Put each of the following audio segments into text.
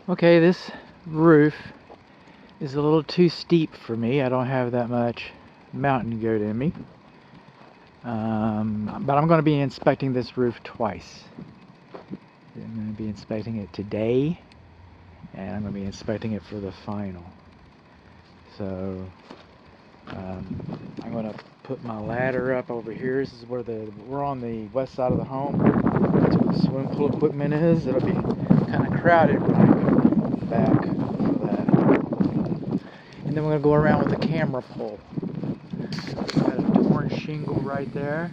Okay, this roof is a little too steep for me. I don't have that much mountain goat in me. But I'm going to be inspecting this roof twice. I'm going to be inspecting it today, and I'm going to be inspecting it for the final. So I'm going to put my ladder up over here. This is where we're on the west side of the home. That's where the swimming pool equipment is. It'll be kind of crowded when I go back for that. And then we're going to go around with the camera pole. Got a torn shingle right there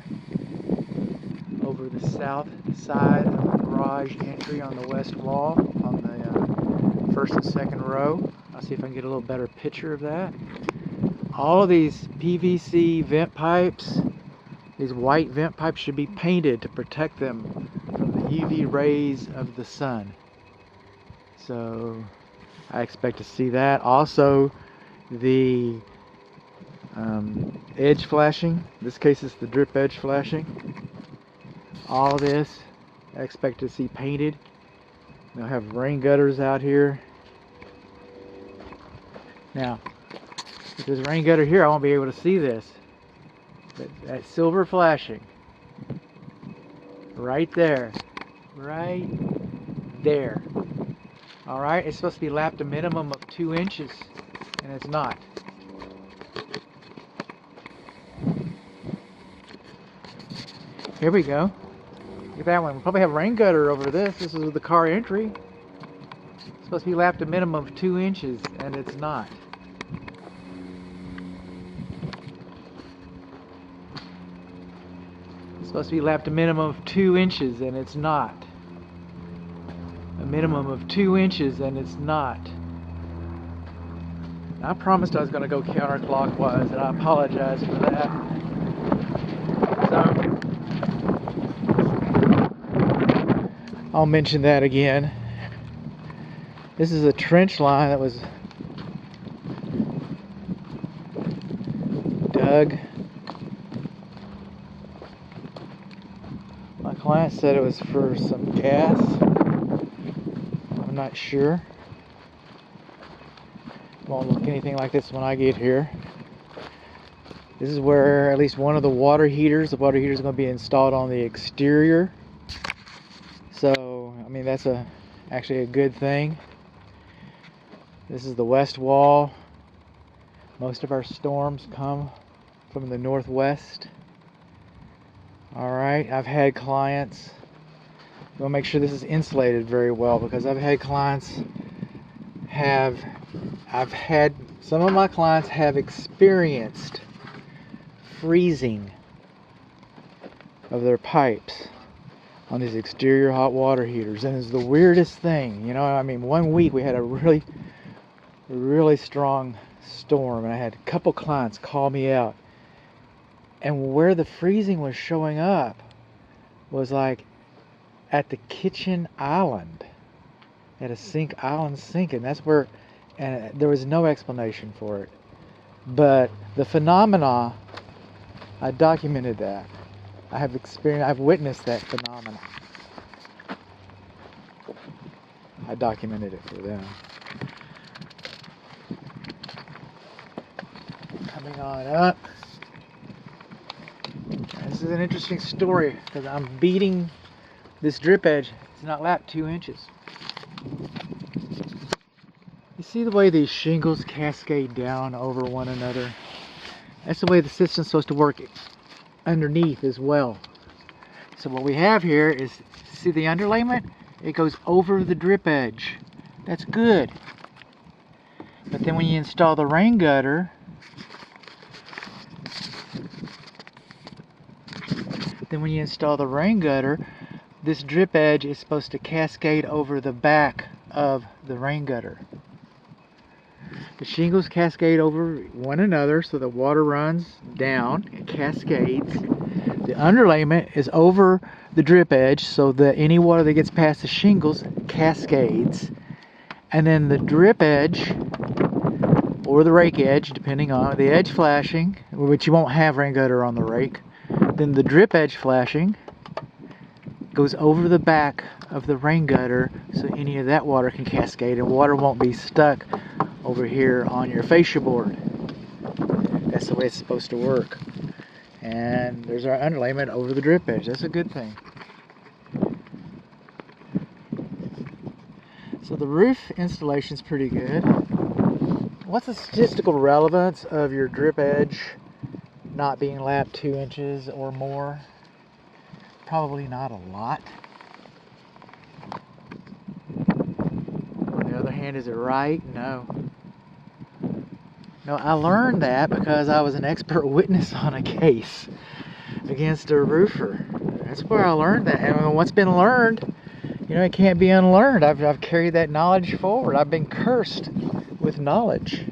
over the south side of the garage entry on the west wall on the first and second row. I'll see if I can get a little better picture of that. All of these PVC vent pipes, these white vent pipes, should be painted to protect them from the UV rays of the sun. So I expect to see that. Also, the edge flashing. In this case, it's the drip edge flashing. All this I expect to see painted. They'll have rain gutters out here. Now, if there's a rain gutter here, I won't be able to see this. But that silver flashing, right there, right there. All right, it's supposed to be lapped a minimum of 2 inches, and it's not. Here we go. Look at that one. We'll probably have a rain gutter over this. This is the car entry. It's supposed to be lapped a minimum of 2 inches, and it's not. It's supposed to be lapped a minimum of 2 inches, and it's not. A minimum of 2 inches, and it's not. I promised I was going to go counterclockwise, and I apologize for that. So, I'll mention that again. This is a trench line that was dug. My client said it was for some gas. I'm not sure. Won't look anything like this when I get here. This is where at least one of the water heaters is going to be installed on the exterior. So, I mean, that's actually a good thing. This is the west wall. Most of our storms come from the northwest. Alright, I've had clients, we'll make sure this is insulated very well, because some of my clients have experienced freezing of their pipes on these exterior hot water heaters, and it's the weirdest thing. You know, I mean, one week we had a really strong storm, and I had a couple clients call me out, and where the freezing was showing up was like at the kitchen island, at a island sink, and that's where, and there was no explanation for it. But the phenomena, I documented that. I've witnessed that phenomena. I documented it for them. Coming on up. This is an interesting story, because I'm beating this drip edge. It's not lapped 2 inches. You see the way these shingles cascade down over one another? That's the way the system's supposed to work underneath as well. So what we have here is, see the underlayment? It goes over the drip edge. That's good. But then when you install the rain gutter, this drip edge is supposed to cascade over the back of the rain gutter. The shingles cascade over one another, so the water runs down and cascades. The underlayment is over the drip edge, so that any water that gets past the shingles cascades. And then the drip edge, or the rake edge, depending on the edge flashing, which you won't have rain gutter on the rake. Then the drip edge flashing goes over the back of the rain gutter so any of that water can cascade and water won't be stuck over here on your fascia board. That's the way it's supposed to work. And there's our underlayment over the drip edge. That's a good thing. So the roof installation is pretty good. What's the statistical relevance of your drip edge not being lapped 2 inches or more? Probably not a lot. On the other hand, is it right? No. No, I learned that because I was an expert witness on a case against a roofer. That's where I learned that. And what's been learned, you know, it can't be unlearned. I've carried that knowledge forward. I've been cursed with knowledge.